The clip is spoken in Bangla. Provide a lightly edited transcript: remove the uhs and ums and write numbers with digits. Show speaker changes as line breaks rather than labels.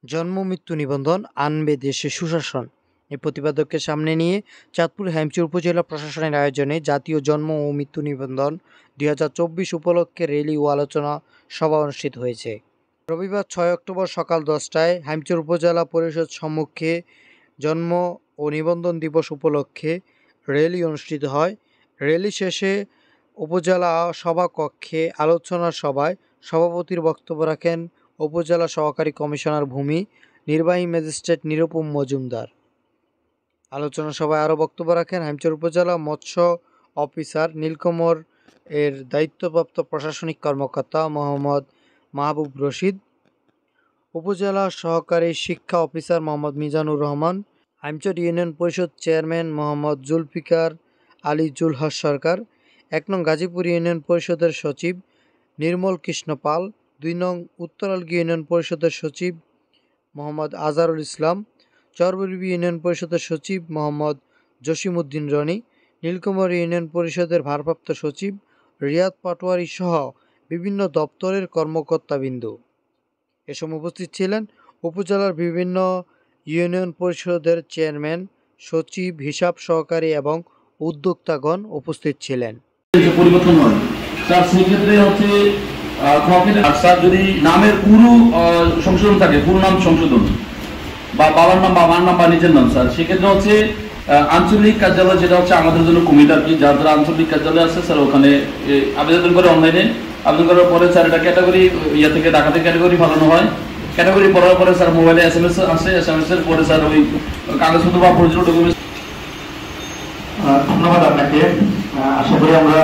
জন্ম মৃত্যু নিবন্ধন আনবে দেশে সুশাসন এই প্রতিপাদ্যকে সামনে নিয়ে চাঁদপুর হ্যামচর উপজেলা প্রশাসনের আয়োজনে জাতীয় জন্ম ও মৃত্যু নিবন্ধন ২০২৪ উপলক্ষে র্যালি ও আলোচনা সভা অনুষ্ঠিত হয়েছে। রবিবার ৬ অক্টোবর সকাল ১০টায় হ্যামচর উপজেলা পরিষদ সম্মুখে জন্ম ও নিবন্ধন দিবস উপলক্ষে র্যালি অনুষ্ঠিত হয়। র্যালি শেষে উপজেলা সভাকক্ষে আলোচনা সভায় সভাপতির বক্তব্য রাখেন উপজেলা সহকারী কমিশনার ভূমি নির্বাহী ম্যাজিস্ট্রেট নিরুপম মজুমদার। আলোচনা সভায় আরও বক্তব্য রাখেন হ্যামচর উপজেলা মৎস্য অফিসার নীলকমল এর দায়িত্বপ্রাপ্ত প্রশাসনিক কর্মকর্তা মোহাম্মদ মাহবুব রশিদ, উপজেলা সহকারী শিক্ষা অফিসার মোহাম্মদ মিজানুর রহমান, হ্যামচর ইউনিয়ন পরিষদ চেয়ারম্যান মোহাম্মদ জুলফিকার আলী জুলহাস সরকার, ১ নং গাজীপুর ইউনিয়ন পরিষদের সচিব নির্মল কৃষ্ণ পাল, ২ নং উত্তরালগি ইউনিয়ন পরিষদের সচিব মোহাম্মদ আজহারুল ইসলাম, চরবরবি ইউনিয়ন পরিষদের সচিব মোহাম্মদ জসিমউদ্দিন রনি, নীলকমল ইউনিয়ন পরিষদের ভারপ্রাপ্ত সচিব রিয়াদ পাটোয়ারি সহ বিভিন্ন দপ্তরের কর্মকর্তাবৃন্দ। এ সময় উপস্থিত ছিলেন উপজেলার বিভিন্ন ইউনিয়ন পরিষদের চেয়ারম্যান, সচিব, হিসাব সহকারী এবং উদ্যোক্তাগণ উপস্থিত ছিলেন।
পরিবর্তন হয় তার সেক্ষেত্রে হচ্ছে যদি নামের পুরো সংশোধন থাকে, পুরো নাম সংশোধন বা বাবার নাম বা মার নাম বা নিজের নাম স্যার, সেক্ষেত্রে হচ্ছে আঞ্চলিক কার্যালয় যেটা হচ্ছে আমাদের জন্য কমিটি আর কি, যার যারা আঞ্চলিক কার্যালয় আছে স্যার ওখানে আবেদন করে অনলাইনে আবেদন করার পরে স্যার এটা ক্যাটাগরি ইয়ে থেকে ঢাকা থেকে ক্যাটাগরি পাঠানো হয়। ক্যাটাগরি পড়ার পরে স্যার মোবাইলে SMS আসে, SMS এর পরে স্যার ওই কাগজপত্র বা প্রয়োজনীয় ডকুমেন্টস।
ধন্যবাদ আপনাকে। আশা করি আমরা